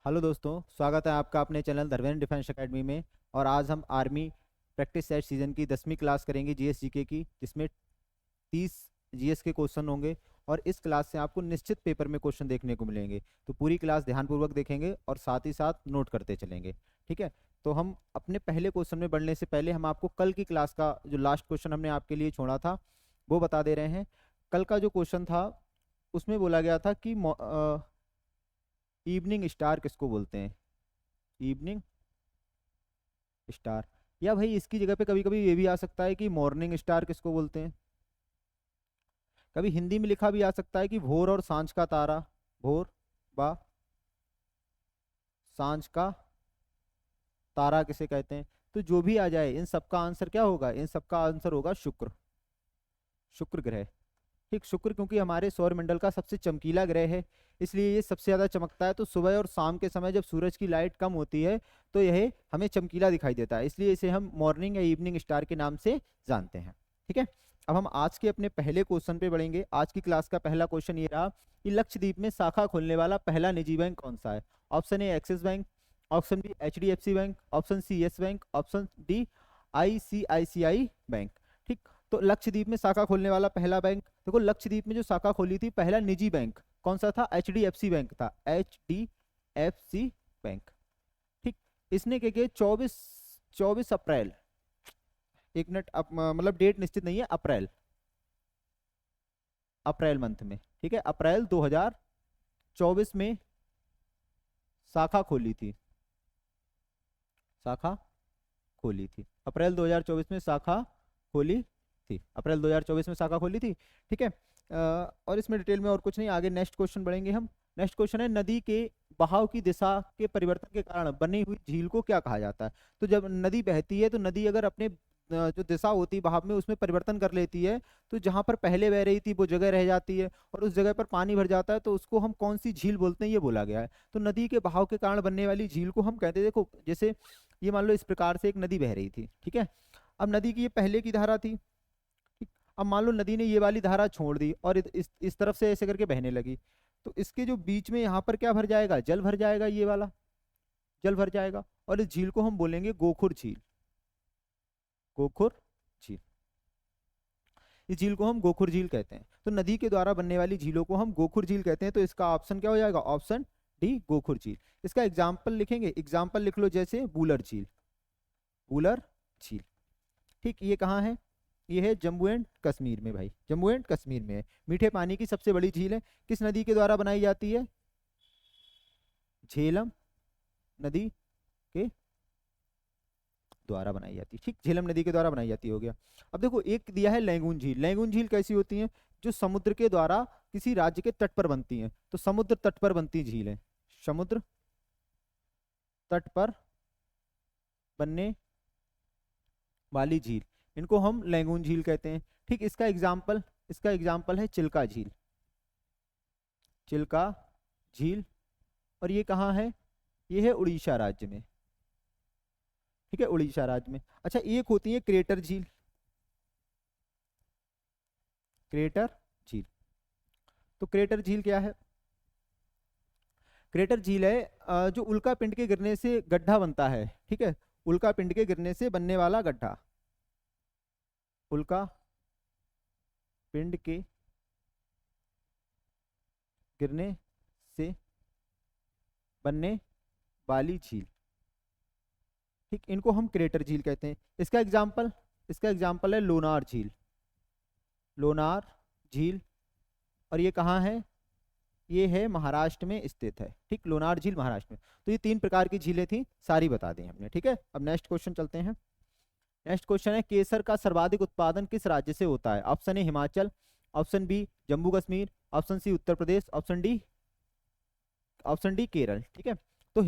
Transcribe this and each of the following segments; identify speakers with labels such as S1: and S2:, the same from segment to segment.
S1: Hello दोस्तों, स्वागत है आपका अपने चैनल धर्मेंद्र डिफेंस एकेडमी में। और आज हम आर्मी प्रैक्टिस सेट सीजन की 10वीं क्लास करेंगे जीएस जीके की, जिसमें 30 जीएस के क्वेश्चन होंगे। और इस क्लास से आपको निश्चित पेपर में क्वेश्चन देखने को मिलेंगे, तो पूरी क्लास ध्यानपूर्वक देखेंगे और साथ ही साथ नोट करते चलेंगे। ठीक है, तो हम अपने पहले क्वेश्चन में बढ़ने से पहले हम आपको कल की क्लास का जो लास्ट क्वेश्चन हमने आपके लिए छोड़ा था वो बता दे रहे हैं। कल का जो क्वेश्चन था उसमें बोला गया था कि इवनिंग स्टार किसको बोलते हैं। इवनिंग स्टार, या भाई इसकी जगह पे कभी कभी ये भी आ सकता है कि मॉर्निंग स्टार किसको बोलते हैं। कभी हिंदी में लिखा भी आ सकता है कि भोर और सांझ का तारा, भोर बा सांझ का तारा किसे कहते हैं। तो जो भी आ जाए, इन सबका आंसर क्या होगा, इन सबका आंसर होगा शुक्र, शुक्र ग्रह। ठीक, शुक्र क्योंकि हमारे सौरमंडल का सबसे चमकीला ग्रह है, इसलिए ये सबसे ज्यादा चमकता है। तो सुबह और शाम के समय जब सूरज की लाइट कम होती है तो यह हमें चमकीला दिखाई देता है, इसलिए इसे हम मॉर्निंग या इवनिंग स्टार के नाम से जानते हैं। ठीक है, अब हम आज के अपने पहले क्वेश्चन पे बढ़ेंगे। आज की क्लास का पहला क्वेश्चन ये रहा कि लक्षद्वीप में शाखा खोलने वाला पहला निजी बैंक कौन सा है। Option A Axis bank, option B HDFC bank, option C Yes bank, option D ICICI bank. ठीक, तो लक्षद्वीप में शाखा खोलने वाला पहला बैंक, देखो लक्षद्वीप में जो शाखा खोली थी पहला निजी बैंक कौन सा था, एचडीएफसी बैंक था, एचडीएफसी बैंक। ठीक, इसने क्या किया, 24 अप्रैल, एक मिनट, मतलब डेट निश्चित नहीं है, अप्रैल, अप्रैल मंथ में, ठीक है, अप्रैल 2024 में शाखा खोली थी, शाखा खोली थी, अप्रैल 2024 में शाखा खोली थी, अप्रैल 2024 में शाखा खोली थी। ठीक है, और इसमें डिटेल में और कुछ नहीं, आगे नेक्स्ट क्वेश्चन बढ़ेंगे हम। नेक्स्ट क्वेश्चन है, नदी के बहाव की दिशा के परिवर्तन के कारण बनी हुई झील को क्या कहा जाता है। तो जब नदी बहती है तो नदी अगर अपने जो दिशा होती है बहाव में उसमें परिवर्तन कर लेती है, तो जहां पर पहले बह रही थी वो जगह रह जाती है और उस जगह पर पानी भर जाता है, तो उसको हम कौन सी झील बोलते हैं ये बोला गया है। तो नदी के बहाव के कारण बनने वाली झील को हम कहते हैं, देखो जैसे ये मान लो इस प्रकार से एक नदी बह रही थी, ठीक है, अब नदी की ये पहले की धारा थी, ठीक, अब मान लो नदी ने ये वाली धारा छोड़ दी और इस तरफ से ऐसे करके बहने लगी, तो इसके जो बीच में यहाँ पर क्या भर जाएगा, जल भर जाएगा, ये वाला जल भर जाएगा, और इस झील को हम बोलेंगे गोखुर झील, गोखुर झील, इस झील को हम गोखुर झील कहते हैं। तो नदी के द्वारा बनने वाली झीलों को हम गोखुर झील कहते हैं, तो इसका ऑप्शन क्या हो जाएगा, ऑप्शन डी गोखुर झील। इसका एग्जाम्पल लिखेंगे, एग्जाम्पल लिख लो, जैसे बूलर झील, बूलर झील। ठीक, ये कहाँ है, ये है जम्मू एंड कश्मीर में, भाई जम्मू एंड कश्मीर में है। मीठे पानी की सबसे बड़ी झील है, किस नदी के द्वारा बनाई जाती है, झेलम नदी के द्वारा बनाई जाती है। ठीक, झेलम नदी के द्वारा बनाई जाती है, हो गया। अब देखो एक दिया है लैंगून झील, लैंगून झील कैसी होती है, जो समुद्र के द्वारा किसी राज्य के तट पर बनती हैं, तो समुद्र तट पर बनती झील है, समुद्र तट पर बनने वाली झील, इनको हम लैंगून झील कहते हैं। ठीक, इसका एग्जाम्पल है चिल्का झील, चिल्का झील, और ये कहाँ है, ये है उड़ीसा राज्य में, ठीक है, उड़ीसा राज्य में। अच्छा, एक होती है क्रेटर झील, क्रेटर झील, तो क्रेटर झील क्या है, क्रेटर झील है जो उल्का पिंड के गिरने से गड्ढा बनता है, ठीक है, उल्का पिंड के गिरने से बनने वाला गड्ढा, उल्का पिंड के गिरने से बनने वाली झील, ठीक, इनको हम क्रेटर झील कहते हैं। इसका एग्जाम्पल है लोनार झील, लोनार झील, और ये कहाँ है, ये है महाराष्ट्र में स्थित है। ठीक, लोनार झील महाराष्ट्र में। तो ये 3 प्रकार की झीलें थी, सारी बता दी हमने। ठीक है, अब नेक्स्ट क्वेश्चन चलते हैं। नेक्स्ट क्वेश्चन है, केसर का सर्वाधिक उत्पादन किस राज्य से होता है। Option A Himachal, option B Jammu Kashmir, option C Uttar Pradesh, option D Kerala. ठीक है, तो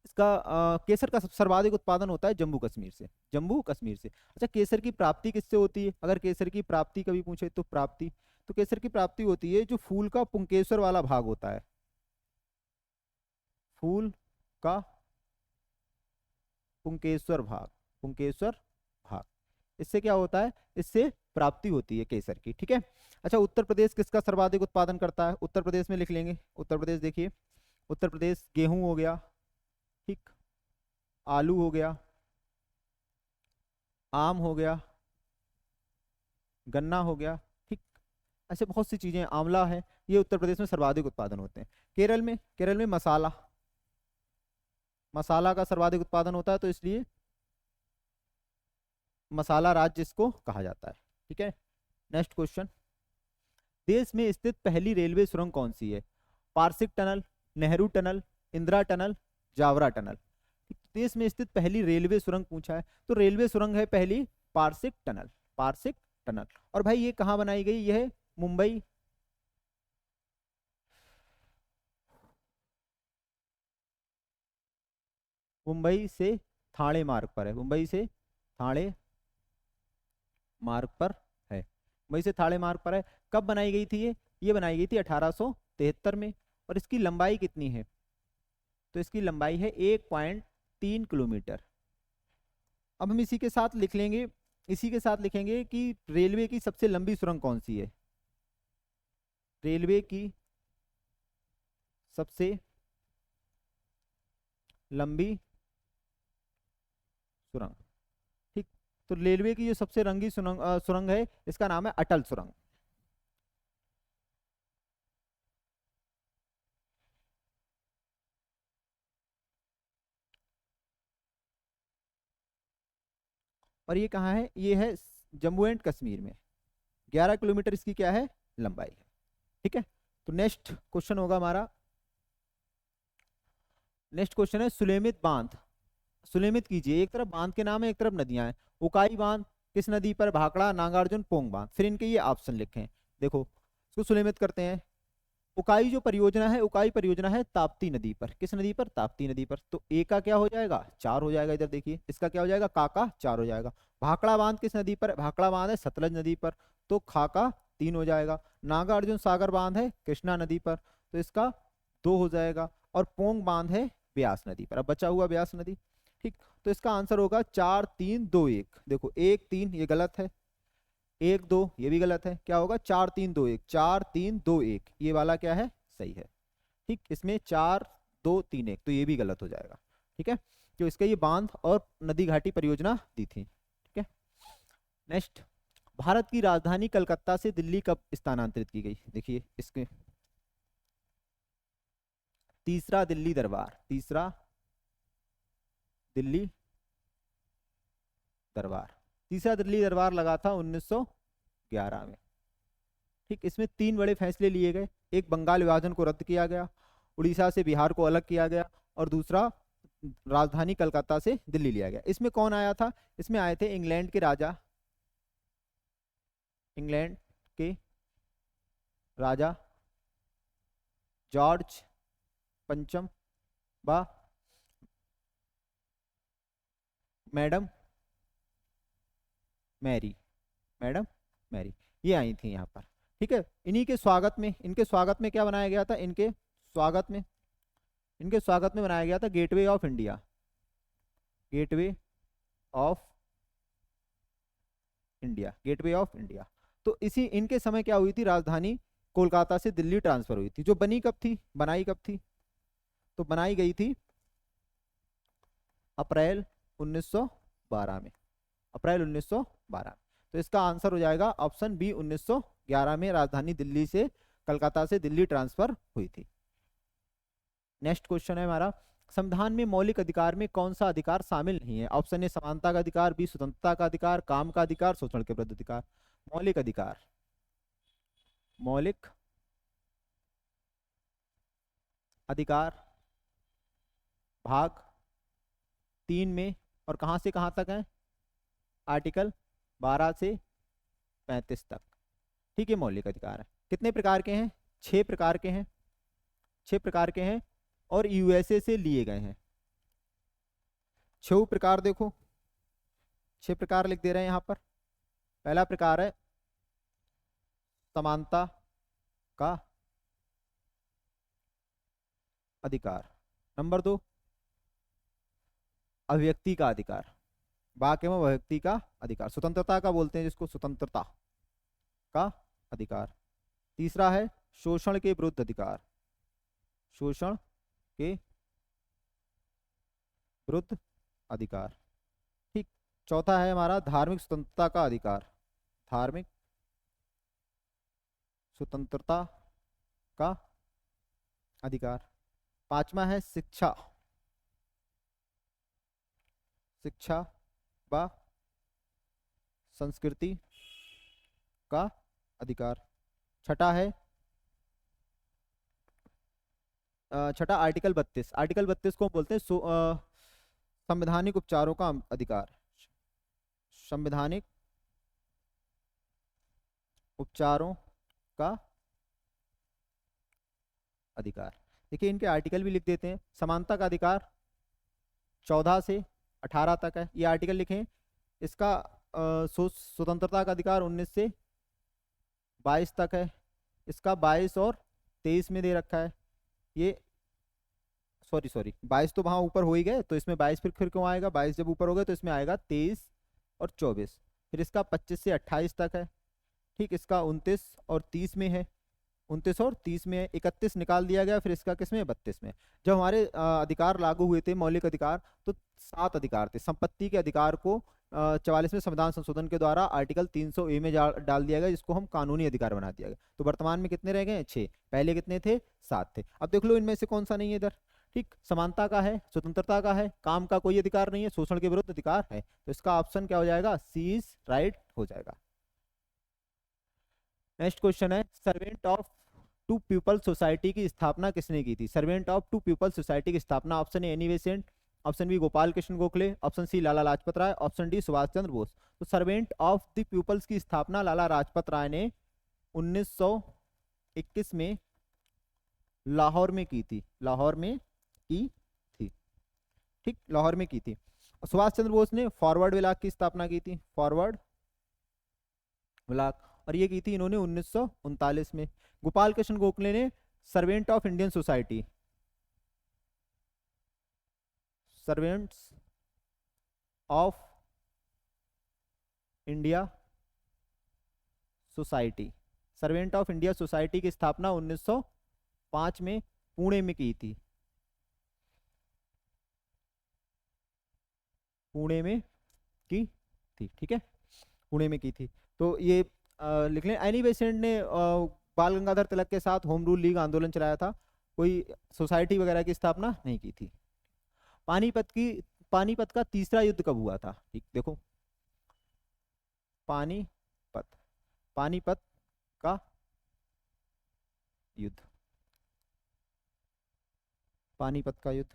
S1: इसका केसर का सर्वाधिक उत्पादन होता है जम्मू कश्मीर से, जम्मू कश्मीर से। अच्छा, केसर की प्राप्ति किससे होती है, अगर केसर की प्राप्ति कभी पूछे तो प्राप्ति, तो केसर की प्राप्ति होती है जो फूल का पुंकेसर वाला भाग होता है, फूल का पुंकेसर भाग, पुंकेसर भाग, इससे क्या होता है, इससे प्राप्ति होती है केसर की। ठीक है, अच्छा उत्तर प्रदेश किसका सर्वाधिक उत्पादन करता है, उत्तर प्रदेश में लिख लेंगे, उत्तर प्रदेश देखिए, उत्तर प्रदेश गेहूं हो गया, ठीक, आलू हो गया, आम हो गया, गन्ना हो गया, ठीक, ऐसे बहुत सी चीजें, आंवला है, ये उत्तर प्रदेश में सर्वाधिक उत्पादन होते हैं। केरल में मसाला, मसाला का सर्वाधिक उत्पादन होता है, तो इसलिए मसाला राज्य इसको कहा जाता है। ठीक है, नेक्स्ट क्वेश्चन, देश में स्थित पहली रेलवे सुरंग कौन सी है? Parsik tunnel, Nehru tunnel, Indira tunnel, Jaora tunnel. देश में स्थित पहली रेलवे सुरंग पूछा है, तो रेलवे सुरंग है पहली पारसिक टनल, पारसिक टनल। और भाई ये कहाँ बनाई गई? यह है मुंबई, मुंबई से थाणे मार्ग पर है, मुंबई से थाणे मार्ग पर है, मुंबई से थाणे मार्ग पर है। कब बनाई गई थी ये बनाई गई थी 1873 में। और इसकी लंबाई कितनी है? तो इसकी लंबाई है 1.3 किलोमीटर। अब हम इसी के साथ लिख लेंगे, इसी के साथ लिखेंगे कि रेलवे की सबसे लंबी सुरंग कौन सी है? रेलवे की सबसे लंबी सुरंग, ठीक, तो रेलवे की जो सबसे लंबी सुरंग है, इसका नाम है अटल सुरंग। और ये कहाँ है? ये है जम्मू एंड कश्मीर में। 11 किलोमीटर इसकी क्या है? लंबाई है। ठीक है, तो नेक्स्ट क्वेश्चन होगा हमारा, नेक्स्ट क्वेश्चन है सुलेमित बांध। सुलेमित कीजिए, एक तरफ बांध के नाम है, एक तरफ नदियां हैं। उकाई बांध किस नदी पर? भाखड़ा, नागार्जुन, पोंग बांध। फिर इनके ये ऑप्शन लिखें। देखो इसको सुलेमित करते हैं। उकाई जो परियोजना है, उकाई परियोजना है ताप्ती नदी पर। किस नदी पर? ताप्ती नदी पर। तो ए का क्या हो जाएगा? 4 हो जाएगा। इधर देखिए, इसका क्या हो जाएगा? का 4 हो जाएगा। भाखड़ा बांध किस नदी पर? भाखड़ा बांध है सतलज नदी पर, तो का 3 हो जाएगा। नागार्जुन सागर बांध है कृष्णा नदी पर, तो इसका 2 हो जाएगा। और पोंग बांध है ब्यास नदी पर। अब बचा हुआ ब्यास नदी, ठीक, तो इसका आंसर होगा 4 3 2 1। देखो 1 3 ये गलत है, 1 2 ये भी गलत है। क्या होगा? 4 3 2 1, 4 3 2 1 ये वाला क्या है? सही है। ठीक, इसमें 4 2 3 1 तो ये भी गलत हो जाएगा। ठीक है, तो इसका ये बांध और नदी घाटी परियोजना दी थी। ठीक है, नेक्स्ट, भारत की राजधानी कलकत्ता से दिल्ली कब स्थानांतरित की गई? देखिए इसके तीसरा दिल्ली दरबार, तीसरा दिल्ली दरबार, तीसरा दिल्ली दरबार लगा था 1911 में। ठीक, इसमें 3 बड़े फैसले लिए गए। एक, बंगाल विभाजन को रद्द किया गया, उड़ीसा से बिहार को अलग किया गया, और दूसरा राजधानी कलकत्ता से दिल्ली लिया गया। इसमें कौन आया था? इसमें आए थे इंग्लैंड के राजा, इंग्लैंड के राजा जॉर्ज पंचम व मैडम मैरी, मैडम मैरी, ये आई थी यहाँ पर। ठीक है, इन्हीं के स्वागत में, इनके स्वागत में क्या बनाया गया था? इनके स्वागत में, इनके स्वागत में बनाया गया था gateway of India, gateway of India, gateway of India. तो इसी इनके समय क्या हुई थी? राजधानी कोलकाता से दिल्ली ट्रांसफर हुई थी। जो बनी कब थी? बनाई कब थी? तो बनाई गई थी अप्रैल 1912 में, अप्रैल 1912। तो इसका आंसर हो जाएगा ऑप्शन बी, 1911 में राजधानी दिल्ली से कलकत्ता से दिल्ली ट्रांसफर हुई थी। नेक्स्ट क्वेश्चन है हमारा, संविधान में मौलिक अधिकार में कौन सा अधिकार शामिल नहीं है? ऑप्शन ए समानता का अधिकार, बी स्वतंत्रता का अधिकार, काम का अधिकार, शोषण के विरुद्ध अधिकार। मौलिक अधिकार, मौलिक अधिकार भाग 3 में, और कहां से कहां तक है? आर्टिकल 12 से 35 तक। ठीक है, मौलिक अधिकार है। कितने प्रकार के हैं? 6 प्रकार के हैं, 6 प्रकार के हैं, और यूएसए से लिए गए हैं। 6 प्रकार देखो, 6 प्रकार लिख दे रहे हैं यहाँ पर। पहला प्रकार है समानता का अधिकार। नंबर 2, अभिव्यक्ति का अधिकार, वाक एवं अभिव्यक्ति का अधिकार, स्वतंत्रता का बोलते हैं जिसको, स्वतंत्रता का अधिकार। तीसरा है शोषण के विरुद्ध अधिकार, शोषण के विरुद्ध अधिकार। ठीक। चौथा है हमारा धार्मिक स्वतंत्रता का अधिकार, धार्मिक स्वतंत्रता का अधिकार। पांचवा है शिक्षा, शिक्षा व संस्कृति का अधिकार। छठा है छठा आर्टिकल 32, आर्टिकल 32 को बोलते हैं संवैधानिक उपचारों का अधिकार, संवैधानिक उपचारों का अधिकार। देखिए इनके आर्टिकल भी लिख देते हैं। समानता का अधिकार 14 से 18 तक है, ये आर्टिकल लिखें। इसका स्वतंत्रता का अधिकार 19 से 22 तक है। इसका 22 और 23 में दे रखा है। ये सॉरी 22 तो वहां ऊपर हो ही गए, तो इसमें 22 फिर क्यों आएगा, 22 जब ऊपर हो गए तो इसमें आएगा 23 और 24। फिर इसका 25 से 28 तक है। ठीक। इसका 29 और 30 में है, 29 और 30 में है। 31 निकाल दिया गया, फिर इसका किस में, 32 में। जब हमारे अधिकार लागू हुए थे, मौलिक अधिकार, तो 7 अधिकार थे। संपत्ति के अधिकार को 44वें संविधान संशोधन के द्वारा आर्टिकल 300A में डाल दिया गया, जिसको हम कानूनी अधिकार बना दिया गया। तो वर्तमान में कितने रह गए, 6। पहले कितने थे, 7 थे। अब देख लो इनमें से कौन सा नहीं है इधर। ठीक। समानता का है, स्वतंत्रता का है, काम का कोई अधिकार नहीं है, शोषण के विरुद्ध अधिकार है। तो इसका ऑप्शन क्या हो जाएगा, सी इज राइट हो जाएगा। नेक्स्ट क्वेश्चन है servant of the people society की स्थापना किसने की थी। Servant of the people society की स्थापना option A Annie Besant, option B Gopal Krishna Gokhale, option C Lala Lajpat Rai, option D Subhash Chandra Bose. तो सर्वेंट ऑफ द पीपल्स की स्थापना लाला लाजपत राय ने 1921 में लाहौर में की थी, लाहौर में की थी। ठीक। लाहौर में की थी। सुभाष चंद्र बोस ने फॉरवर्ड ब्लॉक की स्थापना की थी, फॉरवर्ड ब्लॉक, और ये की थी इन्होंने 1939 में। गोपाल कृष्ण गोखले ने servant of Indian society, servants of India society, servant of India society की स्थापना 1905 में पुणे में की थी, पुणे में की थी। ठीक है, पुणे में की थी। तो ये लिख लें। एनी बेसेंट ने बाल गंगाधर तिलक के साथ होम रूल लीग आंदोलन चलाया था, कोई सोसाइटी वगैरह की स्थापना नहीं की थी। पानीपत का तीसरा युद्ध कब हुआ था। ठीक। देखो पानीपत, पानीपत का युद्ध, पानीपत का युद्ध,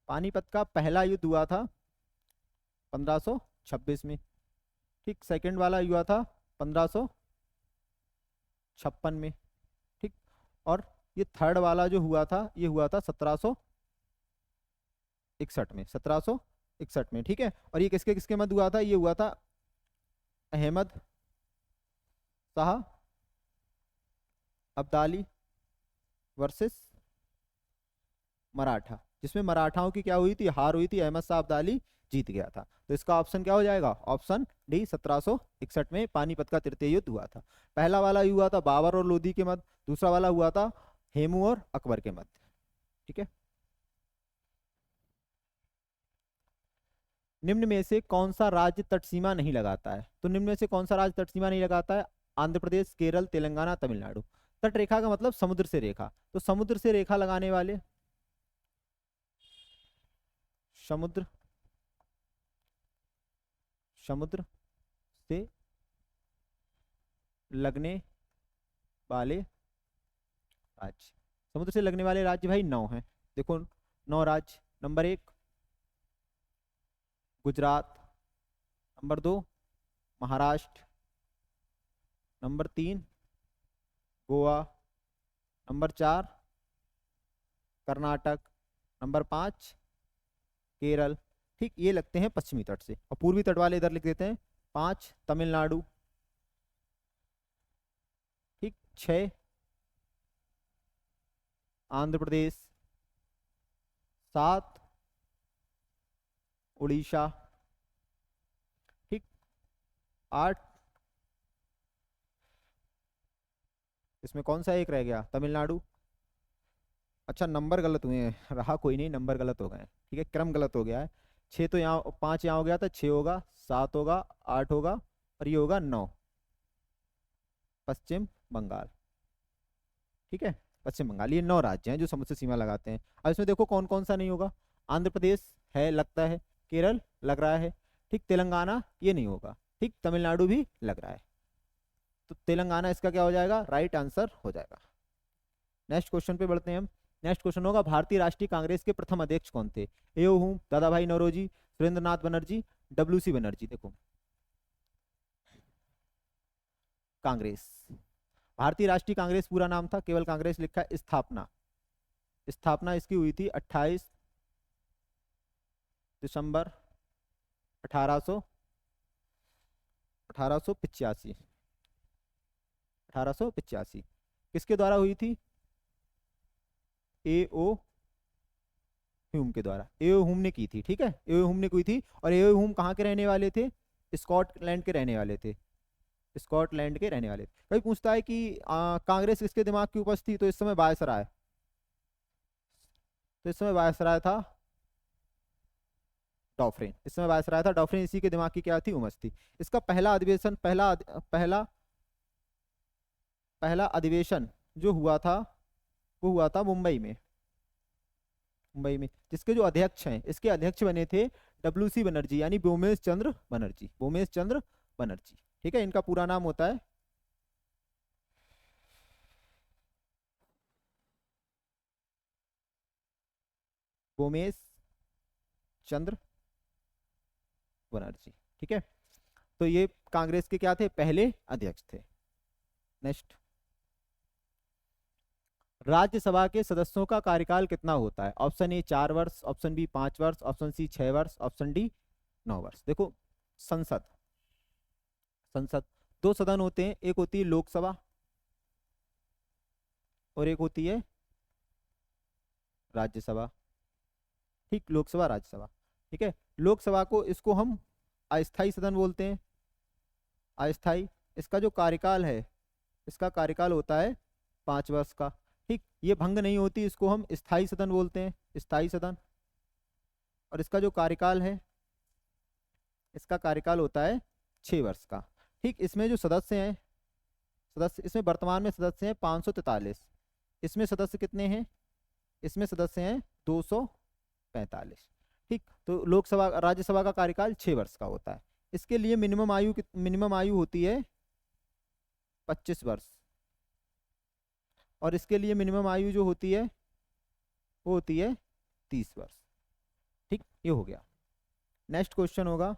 S1: पानीपत का पहला युद्ध हुआ था 1526 में। ठीक। सेकंड वाला हुआ था 1556 में। ठीक। और ये थर्ड वाला जो हुआ था, ये हुआ था 1761 में, 1761 में। ठीक है। और ये किसके किसके मध्य हुआ था, ये हुआ था अहमद शाह अब्दाली वर्सेस मराठा, जिसमें मराठाओं की क्या हुई थी, हार हुई थी, अहमद शाह अब्दाली जीत गया था। तो इसका ऑप्शन क्या हो जाएगा, ऑप्शन डी 1761 में पानीपत का तृतीय युद्ध हुआ था। पहला वाला हुआ था बाबर और लोधी के मध्य, दूसरा वाला हुआ था हेमू और अकबर के मध्य। ठीक है। निम्न में से कौन सा राज्य तटसीमा नहीं लगाता है। तो निम्न में से कौन सा राज्य तटसीमा नहीं लगाता है, आंध्र प्रदेश, केरल, तेलंगाना, तमिलनाडु। तट रेखा का मतलब समुद्र से रेखा, तो समुद्र से रेखा लगाने वाले, समुद्र, समुद्र से लगने वाले राज्य, समुद्र से लगने वाले राज्य भाई 9 हैं। देखो 9 राज्य। Number 1 Gujarat, number 2 Maharashtra, number 3 Goa, number 4 Karnataka, number 5 Kerala. ठीक। ये लगते हैं पश्चिमी तट से, और पूर्वी तट वाले इधर लिख देते हैं 5 तमिलनाडु। ठीक। 6 आंध्र प्रदेश, 7 उड़ीसा। ठीक। 8 इसमें कौन सा एक रह गया, तमिलनाडु। अच्छा नंबर गलत हुए हैं, रहा कोई नहीं, नंबर गलत हो गए हैं, ठीक है, क्रम गलत हो गया है। 6 तो यहाँ, 5 यहाँ हो गया था, 6 होगा, 7 होगा, 8 होगा, और ये होगा 9, पश्चिम बंगाल। ठीक है, पश्चिम बंगाल, ये 9 राज्य हैं जो समुद्र से सीमा लगाते हैं। अब इसमें देखो कौन कौन सा नहीं होगा। आंध्र प्रदेश है, लगता है, केरल लग रहा है, ठीक, तेलंगाना ये नहीं होगा, ठीक, तमिलनाडु भी लग रहा है, तो तेलंगाना इसका क्या हो जाएगा, राइट आंसर हो जाएगा। नेक्स्ट क्वेश्चन पे बढ़ते हैं हम। नेक्स्ट क्वेश्चन होगा, भारतीय राष्ट्रीय कांग्रेस के प्रथम अध्यक्ष कौन थे? एओ हूँ, दादा भाई नौरोजी, सुरेंद्र नाथ बनर्जी, डब्ल्यू सी बनर्जी। देखो कांग्रेस, भारतीय राष्ट्रीय कांग्रेस पूरा नाम था, केवल कांग्रेस लिखा है। स्थापना, स्थापना इसकी हुई थी 28 दिसंबर 1800 1885, 1885। किसके द्वारा हुई थी? ए ओ ह्यूम के द्वारा, एओ ह्यूम ने की थी, ठीक है, एओ ह्यूम ने की थी। और एओ ह्यूम कहाँ के रहने वाले थे? स्कॉटलैंड के रहने वाले थे, स्कॉटलैंड के रहने वाले थे। कभी पूछता है कि कांग्रेस किसके दिमाग की उपज थी, तो इस समय वायसराय, तो इस समय वायसराय था डॉफ्रिन, इस समय वायसराय था डॉफ्रिन, इसी के दिमाग की क्या थी, उमस थी। इसका पहला अधिवेशन, पहला अधिवेशन जो हुआ था वो हुआ था मुंबई में, मुंबई में, जिसके जो अध्यक्ष हैं, इसके अध्यक्ष बने थे डब्ल्यू सी बनर्जी, यानी बोमेश चंद्र बनर्जी, बोमेश चंद्र बनर्जी। ठीक है, इनका पूरा नाम होता है बोमेश चंद्र बनर्जी। ठीक है, तो ये कांग्रेस के क्या थे, पहले अध्यक्ष थे। नेक्स्ट, राज्यसभा के सदस्यों का कार्यकाल कितना होता है? ऑप्शन ए 4 वर्ष, ऑप्शन बी 5 वर्ष, ऑप्शन सी 6 वर्ष, ऑप्शन डी 9 वर्ष। देखो संसद, संसद, दो सदन होते हैं, एक होती है लोकसभा और एक होती है राज्यसभा। ठीक, लोकसभा राज्यसभा। ठीक है, लोकसभा को, इसको हम अस्थाई सदन बोलते हैं, अस्थाई। इसका जो कार्यकाल है, इसका कार्यकाल होता है 5 वर्ष का। ठीक, ये भंग नहीं होती, इसको हम स्थाई सदन बोलते हैं, स्थाई सदन। और इसका जो कार्यकाल है, इसका कार्यकाल होता है 6 वर्ष का। ठीक, इसमें जो सदस्य हैं, सदस्य इसमें वर्तमान में सदस्य हैं 543, इसमें सदस्य कितने हैं? इसमें सदस्य हैं 245। ठीक, तो लोकसभा राज्यसभा का कार्यकाल 6 वर्ष का होता है। इसके लिए मिनिमम आयु होती है 25 वर्ष, और इसके लिए मिनिमम आयु जो होती है वो होती है 30 वर्ष। ठीक, ये हो गया। नेक्स्ट क्वेश्चन होगा,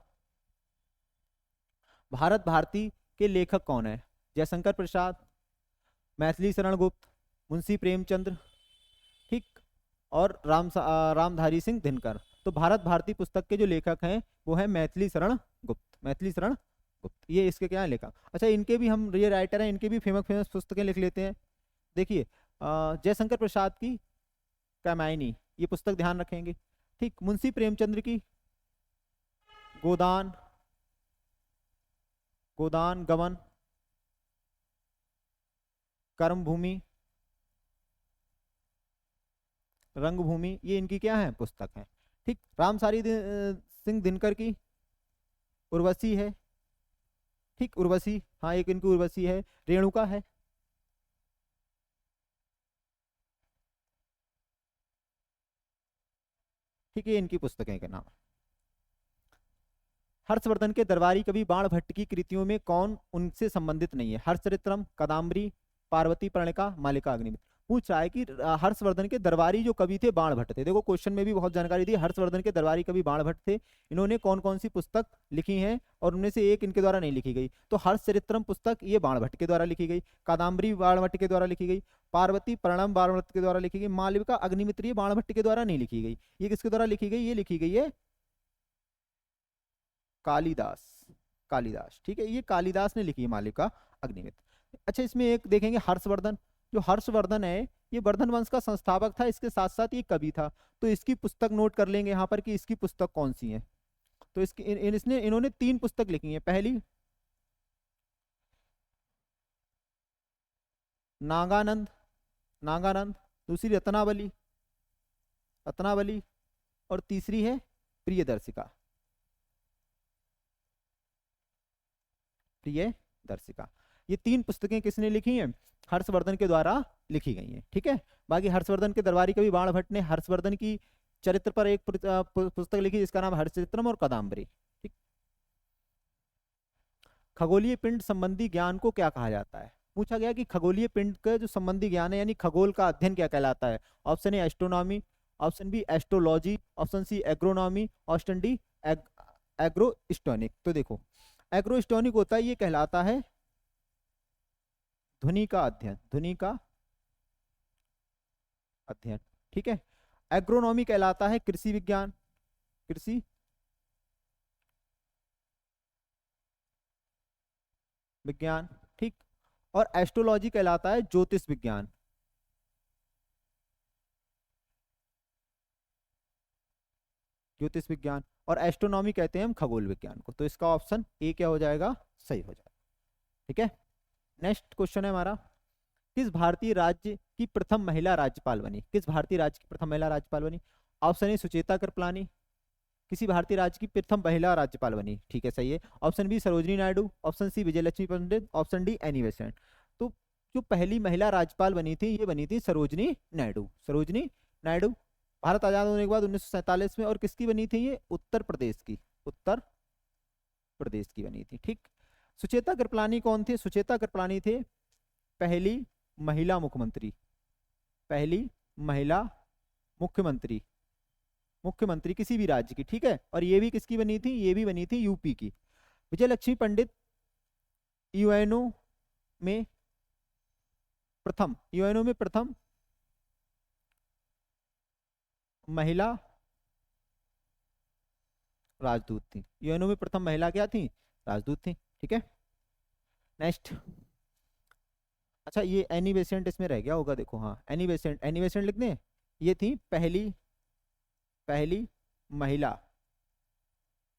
S1: भारत भारती के लेखक कौन है? जयशंकर प्रसाद, मैथिली शरण गुप्त, मुंशी प्रेमचंद्र, ठीक, और रामधारी सिंह दिनकर। तो भारत भारती पुस्तक के जो लेखक हैं वो है मैथिली शरण गुप्त, मैथिली शरण गुप्त, ये इसके क्या है लेखक। अच्छा, इनके भी हम, ये राइटर हैं, इनके भी फेमस फेमस पुस्तकें लिख लेते हैं। देखिए जयशंकर प्रसाद की कामायनी, ये पुस्तक ध्यान रखेंगे। ठीक, मुंशी प्रेमचंद्र की गोदान, गोदान गमन, कर्मभूमि, रंगभूमि, ये इनकी क्या है, पुस्तक है। ठीक, सिंह दिनकर की उर्वशी है। ठीक, उर्वशी, हाँ एक इनकी उर्वशी है, रेणुका है। ठीक है, इनकी पुस्तकें के नाम। हर्षवर्धन के दरबारी कवि बाणभट्ट की कृतियों में कौन उनसे संबंधित नहीं है? हर्षचरित्रम, कादम्बरी, पार्वती प्रणिका, मालिका अग्निमित्र। पूछ रहा है कि हर्षवर्धन के दरबारी जो कवि थे बाणभट्ट थे। देखो क्वेश्चन में भी बहुत जानकारी दी, हर्षवर्धन के दरबारी कवि बाणभट्ट थे, इन्होंने कौन कौन सी पुस्तक लिखी हैं, और उनमें से एक इनके द्वारा नहीं लिखी गई। तो हर्षचरित्रम पुस्तक ये बाणभट्ट के द्वारा लिखी गई, कादम्बरी बाणभट्ट के द्वारा लिखी गई, पार्वती प्रणम बाणभट्ट के द्वारा लिखी गई, मालिका अग्निमित्र ये बाणभट्ट के द्वारा नहीं लिखी गई। ये किसके द्वारा लिखी गई? ये लिखी गई है कालिदास, कालिदास। ठीक है, ये कालिदास ने लिखी है मालिका अग्निमित्र। अच्छा, इसमें एक देखेंगे हर्षवर्धन, जो हर्षवर्धन है ये वर्धन वंश का संस्थापक था, इसके साथ साथ ये कवि था। तो इसकी पुस्तक नोट कर लेंगे यहाँ पर कि इसकी पुस्तक कौन सी है। तो इसकी इन्होंने 3 पुस्तक लिखी है। पहली नागानंद, नागानंद, दूसरी रत्नावली, रत्नावली, और तीसरी है प्रियदर्शिका। प्रियदर्शिका, ये 3 पुस्तकें किसने लिखी हैं? हर्षवर्धन के द्वारा लिखी गई हैं। ठीक है, बाकी हर्षवर्धन के दरबारी कवि बाण भट्ट ने हर्षवर्धन की चरित्र पर एक पुस्तक लिखी जिसका नाम हर्षचित्रम और कादम्बरी। ठीक, खगोलीय पिंड संबंधी ज्ञान को क्या कहा जाता है? पूछा गया कि खगोलीय पिंड का जो संबंधी ज्ञान है यानी खगोल का अध्ययन क्या कहलाता है? Option A astronomy, option B astrology, option C agronomy, option D agrostonic. तो देखो, एग्रोस्टोनिक होता है, ये कहलाता है ध्वनि का अध्ययन, ध्वनि का अध्ययन। ठीक है, एग्रोनॉमी कहलाता है कृषि विज्ञान, कृषि विज्ञान। ठीक, और एस्ट्रोलॉजी कहलाता है ज्योतिष विज्ञान, ज्योतिष विज्ञान। और एस्ट्रोनॉमी कहते हैं हम खगोल विज्ञान को। तो इसका ऑप्शन ए क्या हो जाएगा? सही हो जाएगा। ठीक है, नेक्स्ट क्वेश्चन है हमारा, किस भारतीय राज्य की प्रथम महिला राज्यपाल बनी? किस भारतीय राज्य की प्रथम महिला राज्यपाल बनी? ऑप्शन ए सुचेता कृपलानी, किसी भारतीय राज्य की प्रथम महिला राज्यपाल बनी। ठीक है, सही है। Option B Sarojini Naidu, option C Vijayalakshmi Pandit, option D Annie Besant. तो जो पहली महिला राज्यपाल बनी थी ये बनी थी सरोजनी नायडू, सरोजनी नायडू। भारत आजाद होने के बाद 1947 में। और किसकी बनी थी ये? उत्तर प्रदेश की, उत्तर प्रदेश की बनी थी। ठीक, सुचेता कृपलानी कौन थे? सुचेता कृपलानी थे पहली महिला मुख्यमंत्री, पहली महिला मुख्यमंत्री, मुख्यमंत्री किसी भी राज्य की। ठीक है, और ये भी किसकी बनी थी? ये भी बनी थी यूपी की। विजयलक्ष्मी पंडित यूएनओ में प्रथम, यूएनओ में प्रथम महिला राजदूत थी। यूएनओ में प्रथम महिला क्या थी? राजदूत थी। ठीक है, नेक्स्ट। अच्छा, ये एनी बेसेंट इसमें रह गया होगा, देखो, हाँ एनी बेसेंट, एनी बेसेंट लिख दें। ये थी पहली, पहली महिला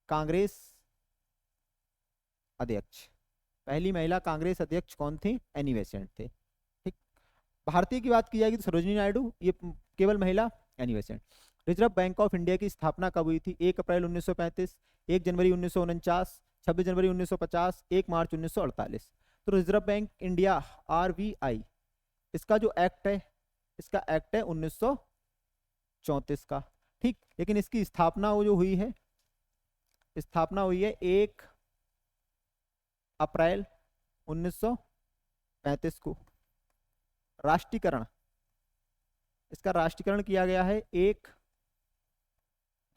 S1: कांग्रेस अध्यक्ष, पहली महिला कांग्रेस अध्यक्ष कौन थी? एनी बेसेंट थे। ठीक, भारतीय की बात की जाएगी तो सरोजिनी नायडू, ये केवल महिला, Annie Besant. Reserve bank of India की स्थापना कब हुई थी? 1 अप्रैल 1935, 1 जनवरी 1949, 26 जनवरी 1950, 1 मार्च 1948। तो रिजर्व बैंक इंडिया, आरबीआई, इसका जो एक्ट है, इसका एक्ट है 1934 का। ठीक, लेकिन इसकी स्थापना वो जो हुई है, स्थापना हुई है 1 अप्रैल 1935 को। राष्ट्रीयकरण, इसका राष्ट्रीयकरण किया गया है 1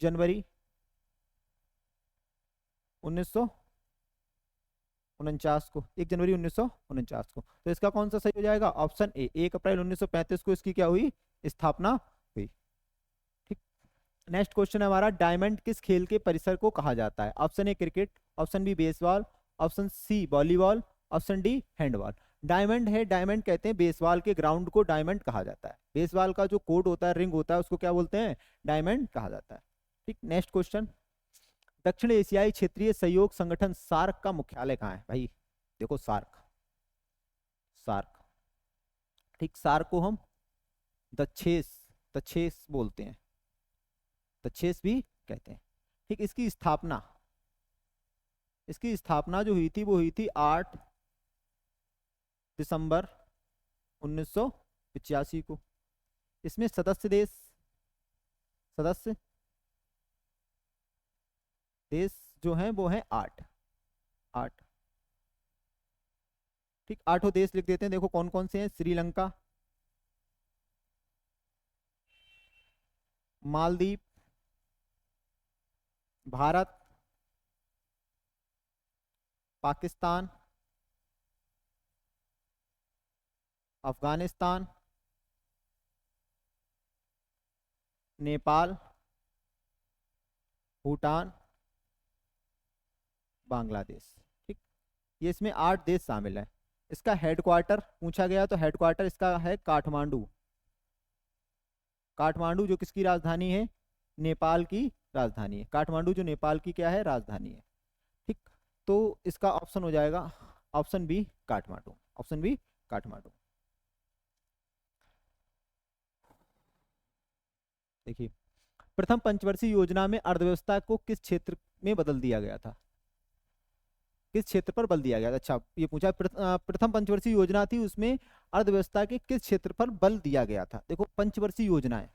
S1: जनवरी 1949 को, 1 जनवरी 1949 को। तो इसका कौन सा सही हो जाएगा? ऑप्शन ए, 1 अप्रैल 1935 को इसकी क्या हुई? स्थापना हुई। ठीक, नेक्स्ट क्वेश्चन है हमारा, डायमंड किस खेल के परिसर को कहा जाता है? Option A cricket, option B baseball, option C volleyball, option D handball. Diamond है, डायमंड कहते हैं बेसबॉल के ग्राउंड को डायमंड कहा जाता है। बेसबॉल का जो कोर्ट होता है, रिंग होता है, उसको क्या बोलते हैं? डायमंड कहा जाता है। ठीक, नेक्स्ट क्वेश्चन, दक्षिण एशियाई क्षेत्रीय सहयोग संगठन सार्क का मुख्यालय कहाँ है? भाई देखो, सार्क, सार्क। ठीक, सार्क को हम दक्षेस, दक्षेस बोलते हैं, दक्षेस भी कहते हैं। ठीक, इसकी स्थापना, इसकी स्थापना जो हुई थी वो हुई थी 8 दिसंबर 1985 को। इसमें सदस्य देश, सदस्य देश जो हैं वो हैं 8, 8। ठीक, 8 देश लिख देते हैं, देखो कौन कौन से हैं। श्रीलंका, मालदीव, भारत, पाकिस्तान, अफगानिस्तान, नेपाल, भूटान, बांग्लादेश। ठीक, ये इसमें 8 देश शामिल हैं। इसका हेडक्वार्टर पूछा गया तो हेडक्वार्टर इसका है काठमांडू, काठमांडू जो किसकी राजधानी है? नेपाल की राजधानी है। काठमांडू जो नेपाल की क्या है? राजधानी है। ठीक, तो इसका ऑप्शन हो जाएगा option B Kathmandu, option B Kathmandu. देखिए, प्रथम पंचवर्षीय योजना में अर्थव्यवस्था को किस क्षेत्र में बदल दिया गया था, किस क्षेत्र पर बल दिया गया था। अच्छा, ये पूछा प्रथम पंचवर्षीय योजना थी, उसमें अर्थव्यवस्था के किस क्षेत्र पर बल दिया गया था। देखो पंचवर्षीय योजना है,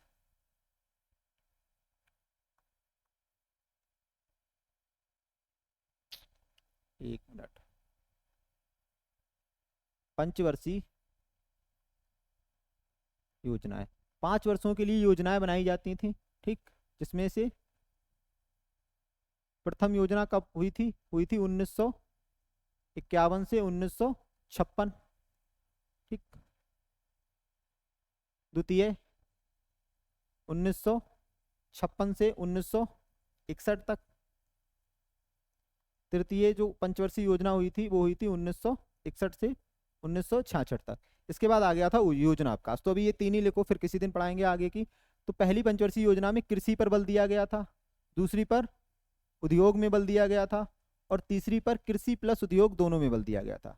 S1: एक मिनट, पंचवर्षीय योजना है, 5 वर्षों के लिए योजनाएं बनाई जाती थी, ठीक। जिसमें से प्रथम योजना कब हुई थी 1951 से 1956, ठीक। द्वितीय 1956 से 1961 तक। तृतीय जो पंचवर्षीय योजना हुई थी वो हुई थी 1961 से 1966 तक। इसके बाद आ गया था योजना अवकाश। तो अभी ये तीन ही लिखो, फिर किसी दिन पढ़ाएंगे आगे की। तो पहली पंचवर्षीय योजना में कृषि पर बल दिया गया था, दूसरी पर उद्योग में बल दिया गया था, और तीसरी पर कृषि प्लस उद्योग दोनों में बल दिया गया था।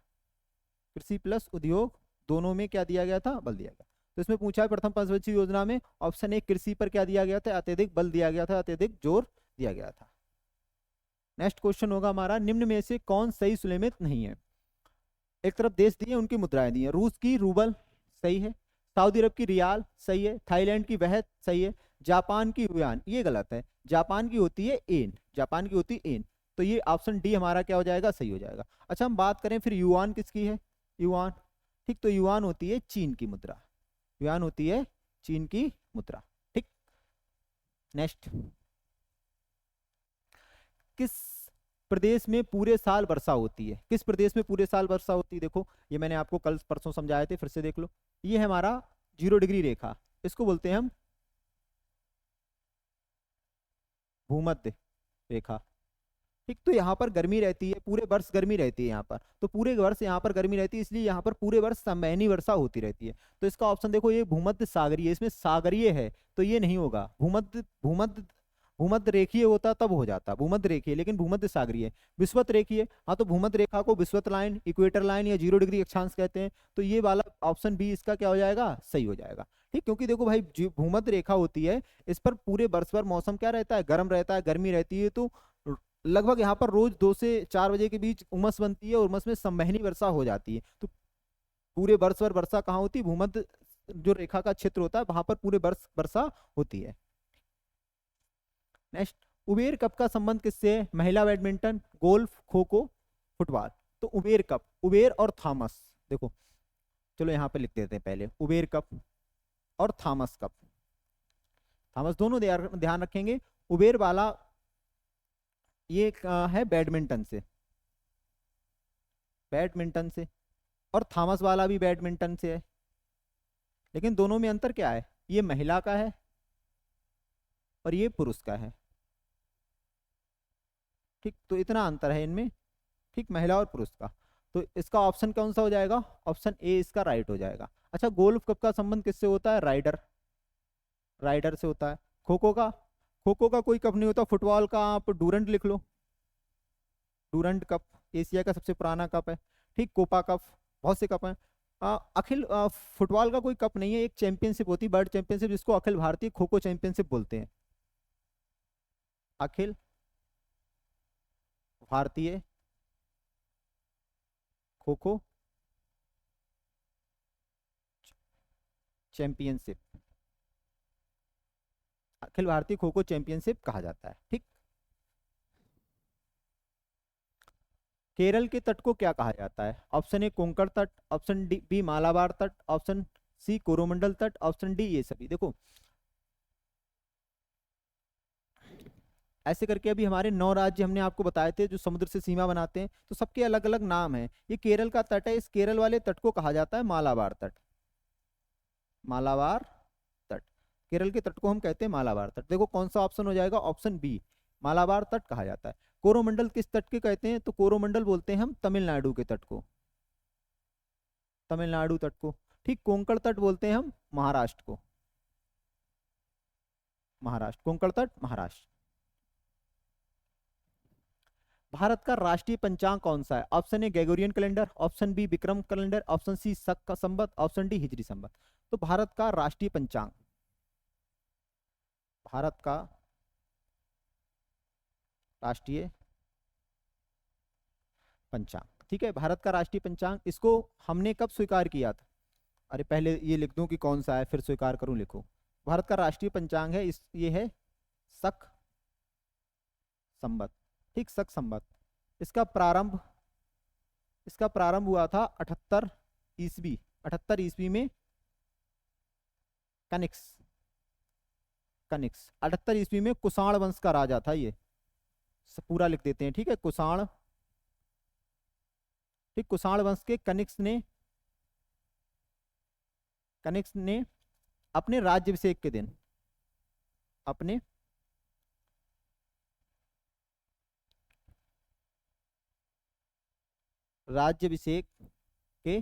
S1: कृषि प्लस उद्योग दोनों में क्या दिया गया था, बल दिया गया। तो इसमें पूछा है प्रथम पंचवर्षीय योजना में ऑप्शन ए कृषि पर क्या दिया गया था, अत्यधिक बल दिया गया था, अत्यधिक जोर दिया गया था। नेक्स्ट क्वेश्चन होगा हमारा, निम्न में से कौन सही सुलेमित नहीं है। एक तरफ देश दिए, उनकी मुद्राएं दी हैं। रूस की रूबल सही है, सऊदी अरब की रियाल सही है, थाईलैंड की वहत सही है, जापान की युआन ये गलत है, जापान की होती है एन, जापान की होती है एन। तो ये ऑप्शन डी हमारा क्या हो जाएगा, सही हो जाएगा। अच्छा, हम बात करें फिर युआन किसकी है, युआन, ठीक। तो युआन होती है चीन की मुद्रा, युआन होती है चीन की मुद्रा, ठीक। नेक्स्ट, किस प्रदेश में पूरे साल वर्षा होती है, किस प्रदेश में पूरे साल वर्षा होती है। देखो ये मैंने आपको कल परसों समझाए थे, फिर से देख लो। ये है हमारा 0 डिग्री रेखा, इसको बोलते हैं हम भूमध्य रेखा, ठीक। तो यहाँ पर गर्मी रहती है, पूरे वर्ष गर्मी रहती है यहाँ पर, तो पूरे वर्ष यहाँ पर गर्मी रहती है, इसलिए यहाँ पर पूरे वर्ष संवहनी वर्षा होती रहती है। तो इसका ऑप्शन देखो, ये भूमध्य सागरीय, इसमें सागरीय है तो ये नहीं होगा। भूमध्य भूमध्य भूमध्य रेखीय होता तब हो जाता, भूमध्य रेखीय, लेकिन भूमध्य सागरीय। विषुवत रेखीय, हाँ, तो भूमध्य रेखा को विषुवत लाइन, इक्वेटर लाइन या 0 डिग्री अक्षांश कहते हैं। तो ये वाला ऑप्शन बी इसका क्या हो जाएगा, सही हो जाएगा, ठीक। क्योंकि देखो भाई, जो भूमध्य रेखा होती है इस पर पूरे वर्ष भर मौसम क्या रहता है, गर्म रहता है, गर्मी रहती है। तो लगभग यहाँ पर रोज 2 से 4 बजे के बीच उमस बनती है, और उमस में संवहनी वर्षा हो जाती है। तो पूरे वर्ष भर वर्षा कहाँ होती है, भूमध्य जो रेखा का क्षेत्र होता है वहां पर पूरे वर्ष वर्षा होती है। नेक्स्ट, उबेर कप का संबंध किससे है, महिला badminton, golf, kho kho, football. तो उबेर कप, उबेर और थॉमस, देखो चलो यहाँ पे लिख देते हैं पहले, उबेर कप और थॉमस कप, थॉमस दोनों ध्यान रखेंगे। उबेर वाला ये है बैडमिंटन से, बैडमिंटन से, और थॉमस वाला भी बैडमिंटन से है, लेकिन दोनों में अंतर क्या है, ये महिला का है और ये पुरुष का है, ठीक। तो इतना अंतर है इनमें, ठीक, महिला और पुरुष का। तो इसका ऑप्शन कौन सा हो जाएगा, ऑप्शन ए इसका राइट हो जाएगा। अच्छा, गोल्फ कप का संबंध किससे होता है, राइडर, राइडर से होता है। खो खो का, खो खो का कोई कप नहीं होता। फुटबॉल का आप डूरंट लिख लो, डूरंट कप एशिया का सबसे पुराना कप है, ठीक। कोपा कप, बहुत से कप हैं। अखिल फुटबॉल का कोई कप नहीं है, एक चैंपियनशिप होती है, वर्ल्ड चैंपियनशिप, जिसको अखिल भारतीय खो खो चैंपियनशिप बोलते हैं, अखिल भारतीय खो खो चैंपियनशिप, अखिल भारतीय खो खो चैंपियनशिप कहा जाता है, ठीक। केरल के तट को क्या कहा जाता है, ऑप्शन ए कोंकण तट, ऑप्शन डी बी मालाबार तट, ऑप्शन सी कोरोमंडल तट, ऑप्शन डी ये सभी। देखो ऐसे करके अभी हमारे 9 राज्य हमने आपको बताए थे जो समुद्र से सीमा बनाते हैं, तो सबके अलग अलग नाम हैं। ये केरल का तट है, इस केरल वाले तट को कहा जाता है मालाबार तट, मालाबार तट, केरल के तट को हम कहते हैं मालाबार तट। देखो कौन सा ऑप्शन हो जाएगा, ऑप्शन बी, मालाबार तट कहा जाता है। कोरोमंडल किस तट के कहते हैं, तो कोरोमंडल बोलते हैं हम तमिलनाडु के तट को, तमिलनाडु तट को, ठीक। कोंकण तट बोलते हैं हम महाराष्ट्र को, महाराष्ट्र, कोंकण तट महाराष्ट्र। भारत का राष्ट्रीय पंचांग कौन सा है, option A Gregorian calendar, option B Vikram calendar, option C Shaka का संवत, ऑप्शन डी हिजरी संवत। तो भारत का राष्ट्रीय पंचांग भारत का राष्ट्रीय पंचांग, ठीक है, भारत का राष्ट्रीय पंचांग। इसको हमने कब स्वीकार किया था? अरे पहले ये लिख दूं कि कौन सा है फिर स्वीकार करूं, लिखो। भारत का राष्ट्रीय पंचांग है इस, ये है शक संवत, ठीक, शक संवत। इसका प्रारंभ, इसका प्रारंभ हुआ था 78 ईस्वी, 78 ईस्वी में कनिक्स, कनिक्स 78 ईस्वी में कुषाण वंश का राजा था ये, पूरा लिख देते हैं, ठीक है, कुषाण, ठीक, कुषाण वंश के कनिक्स ने, कनिक्स ने अपने राज्याभिषेक के दिन, अपने राज्याभिषेक के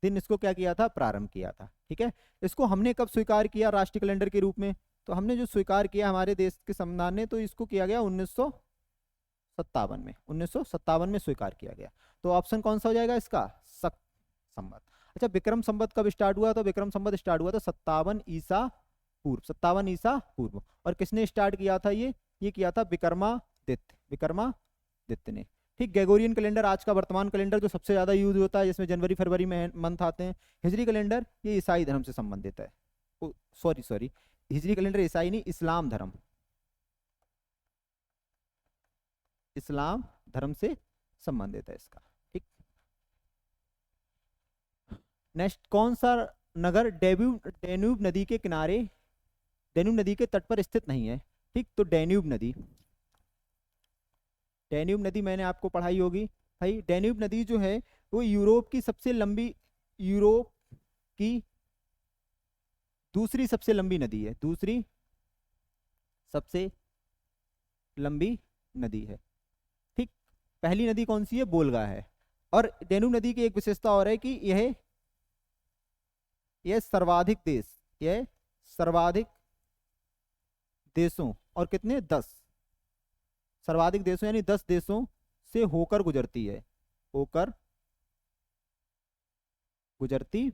S1: दिन इसको क्या किया था? प्रारंभ किया था, ठीक है। इसको हमने कब स्वीकार किया राष्ट्रीय कैलेंडर के रूप में? तो हमने जो स्वीकार किया हमारे देश के संविधान ने, तो इसको किया गया 1957 में, 1957 में स्वीकार किया गया। तो ऑप्शन कौन सा हो जाएगा इसका? शक संवत। अच्छा, विक्रम संवत कब स्टार्ट हुआ? तो विक्रम संवत स्टार्ट हुआ था 57 ईसा पूर्व, 57 ईसा पूर्व। और किसने स्टार्ट किया था ये किया था विक्रमादित्य, विक्रमादित्य ने, ठीक। ग्रेगोरियन कैलेंडर आज का वर्तमान कैलेंडर जो सबसे ज्यादा यूज होता है, जिसमें जनवरी फरवरी में मंथ आते हैं। हिजरी कैलेंडर ये ईसाई धर्म से संबंधित है, सॉरी हिजरी कैलेंडर ईसाई नहीं, इस्लाम धर्म, इस्लाम धर्म से संबंधित है इसका, ठीक। नेक्स्ट, कौन सा नगर डेन्यूब नदी के किनारे, डेन्यूब नदी के तट पर स्थित नहीं है? ठीक, तो डेन्यूब नदी, डेन्यूब नदी मैंने आपको पढ़ाई होगी भाई। डेन्यूब नदी जो है वो यूरोप की सबसे लंबी, यूरोप की दूसरी सबसे लंबी नदी है, दूसरी सबसे लंबी नदी है, ठीक। पहली नदी कौन सी है? बोलगा है। और डेन्यूब नदी की एक विशेषता और है कि यह सर्वाधिक देश, यह सर्वाधिक देशों, और कितने? 10 सर्वाधिक देशों यानी 10 देशों से होकर गुजरती है, होकर गुजरती,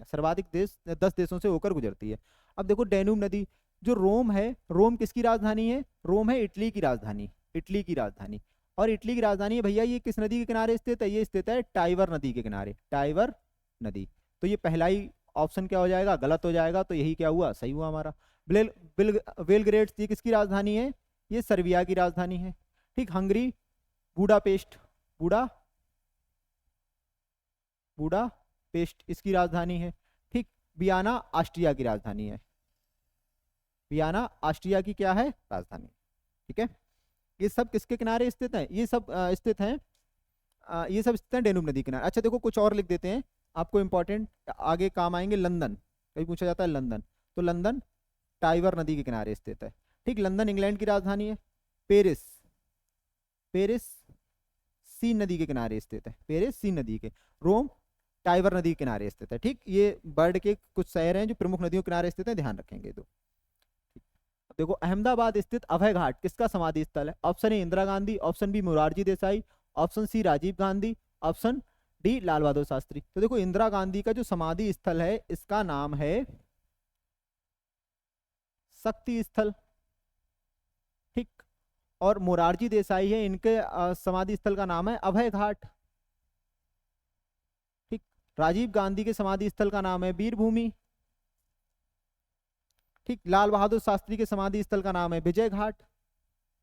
S1: सर्वाधिक देश 10 देशों से होकर गुजरती है। अब देखो डेन्यूब नदी, जो रोम है, रोम किसकी राजधानी है? रोम है इटली की राजधानी, इटली की राजधानी। और इटली की राजधानी है भैया, ये किस नदी के किनारे स्थित है? ये स्थित है टाइबर नदी के किनारे, टाइबर नदी। तो ये पहला ही ऑप्शन क्या हो जाएगा? गलत हो जाएगा। तो यही क्या हुआ? सही हुआ हमारा। बेलग्रेड ये किसकी राजधानी है? ये सर्बिया की राजधानी है, ठीक। हंगरी बुडापेस्ट, बुडापेस्ट इसकी राजधानी है, ठीक। वियना ऑस्ट्रिया की राजधानी है, वियना ऑस्ट्रिया की क्या है? राजधानी, ठीक है। ये सब किसके किनारे स्थित है? ये सब स्थित हैं, ये सब स्थित हैं डेन्यूब नदी किनारे। अच्छा देखो कुछ और लिख देते हैं, आपको इंपॉर्टेंट आगे काम आएंगे। लंदन, कभी पूछा जाता है लंदन, तो लंदन टाइबर नदी के किनारे स्थित है, ठीक। लंदन इंग्लैंड की राजधानी है। पेरिस, पेरिस सीन नदी के किनारे स्थित है, पेरिस सीन नदी के। रोम टाइबर नदी के किनारे स्थित है, ठीक। ये वर्ल्ड के कुछ शहर हैं जो प्रमुख नदियों के किनारे स्थित हैं, ध्यान रखेंगे। तो देखो अहमदाबाद स्थित अभय घाट किसका समाधि स्थल है? Option A Indira Gandhi, option B Morarji Desai, option C Rajiv Gandhi, option D Lal Bahadur Shastri. तो देखो इंदिरा गांधी का जो समाधि स्थल है इसका नाम है शक्ति स्थल, ठीक। और मोरारजी देसाई है, इनके समाधि स्थल का नाम है अभय घाट, ठीक। राजीव गांधी के समाधि स्थल का नाम है वीर भूमि, ठीक। लाल बहादुर शास्त्री के समाधि स्थल का नाम है विजय घाट,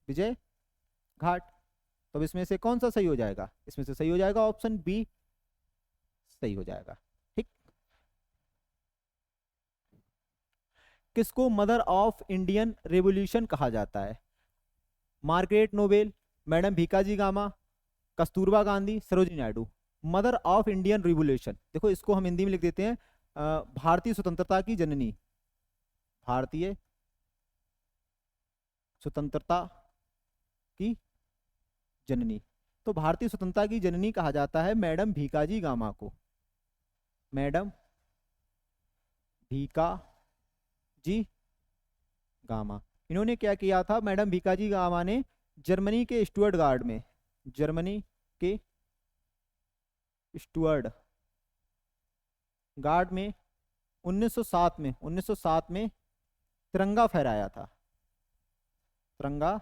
S1: विजय घाट। तो इसमें से कौन सा सही हो जाएगा? इसमें से सही हो जाएगा ऑप्शन बी, सही हो जाएगा, ठीक। किसको मदर ऑफ इंडियन रेवोल्यूशन कहा जाता है? Margaret Noble, madam Bhikaji Cama, Kasturba Gandhi, Sarojini Naidu. Mother of Indian revolution, देखो इसको हम हिंदी में लिख देते हैं भारतीय स्वतंत्रता की जननी, भारतीय स्वतंत्रता की जननी। तो भारतीय स्वतंत्रता की जननी कहा जाता है मैडम भीकाजी कामा को, मैडम भीकाजी कामा। इन्होंने क्या किया था? मैडम भीकाजी कामा ने जर्मनी के स्टुअर्ट गार्ड में, जर्मनी के स्टुअर्ट गार्ड में 1907 में तिरंगा फहराया था, तिरंगा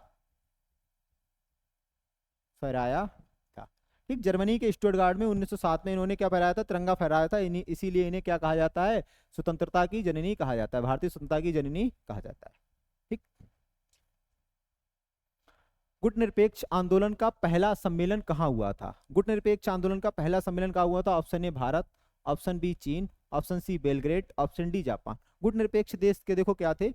S1: फहराया था। ठीक, जर्मनी के स्टुटगार्ट में 1907 में इन्होंने क्या फहराया था? तिरंगा फहराया था। इसीलिए इन्हें क्या कहा जाता है? स्वतंत्रता की जननी कहा जाता है, भारतीय स्वतंत्रता की जननी कहा जाता है। ठीक, गुट निरपेक्ष आंदोलन का पहला सम्मेलन कहाँ हुआ था? गुट निरपेक्ष आंदोलन का पहला सम्मेलन कहाँ हुआ था? Option A Bharat, option B चीन, option C Belgrade, option D Japan. गुट निरपेक्ष देश के देखो क्या थे,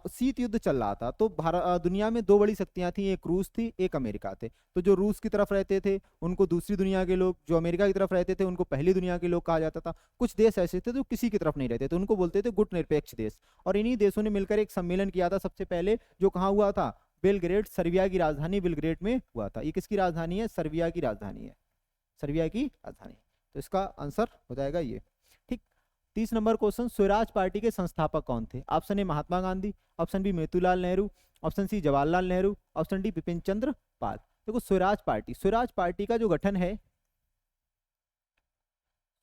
S1: शीत युद्ध चल रहा था, तो भारत दुनिया में दो बड़ी शक्तियां थी, एक रूस थी, एक अमेरिका थे। तो जो रूस की तरफ रहते थे उनको दूसरी दुनिया के लोग, जो अमेरिका की तरफ रहते थे उनको पहली दुनिया के लोग कहा जाता था। कुछ देश ऐसे थे जो किसी की तरफ नहीं रहते थे, उनको बोलते थे गुट निरपेक्ष देश। और इन्हीं देशों ने मिलकर एक सम्मेलन किया था सबसे पहले, जो कहाँ हुआ था? बेलग्रेड, सर्बिया की राजधानी बेलग्रेड में हुआ था। ये किसकी राजधानी है? सर्बिया की राजधानी है, सर्बिया की राजधानी। तो इसका आंसर हो जाएगा ये। ठीक, 30 नंबर क्वेश्चन, स्वराज पार्टी के संस्थापक कौन थे? Option A Mahatma Gandhi, option B Motilal Nehru, option C Jawaharlal Nehru, option D Bipin Chandra Pal. देखो स्वराज पार्टी का जो गठन है,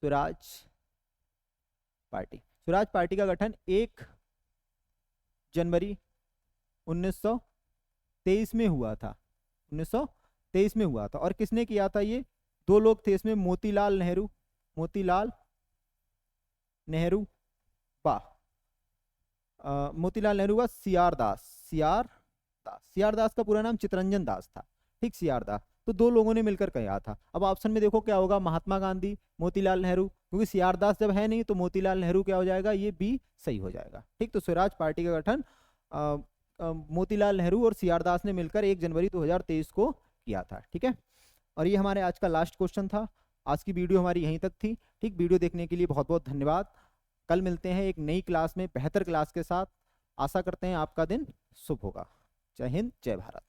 S1: स्वराज पार्टी का गठन 1 जनवरी 1923 में हुआ था, 1923 में हुआ था। और किसने किया था? ये दो लोग थे इसमें, मोतीलाल नेहरू मोतीलाल नेहरू व सीआर दास का पूरा नाम चितरंजन दास था। ठीक, सीआर दास। तो दो लोगों ने मिलकर कहा था। अब ऑप्शन में देखो क्या होगा, महात्मा गांधी, मोतीलाल नेहरू, क्योंकि सीआर दास जब है नहीं तो मोतीलाल नेहरू क्या हो जाएगा? ये बी सही हो जाएगा। ठीक, तो स्वराज पार्टी का गठन मोतीलाल नेहरू और सीआर दास ने मिलकर 1 जनवरी 2023 को किया था। ठीक है, और ये हमारे आज का लास्ट क्वेश्चन था। आज की वीडियो हमारी यहीं तक थी। ठीक, वीडियो देखने के लिए बहुत बहुत धन्यवाद। कल मिलते हैं एक नई क्लास में, बेहतर क्लास के साथ। आशा करते हैं आपका दिन शुभ होगा। जय हिंद, जय भारत।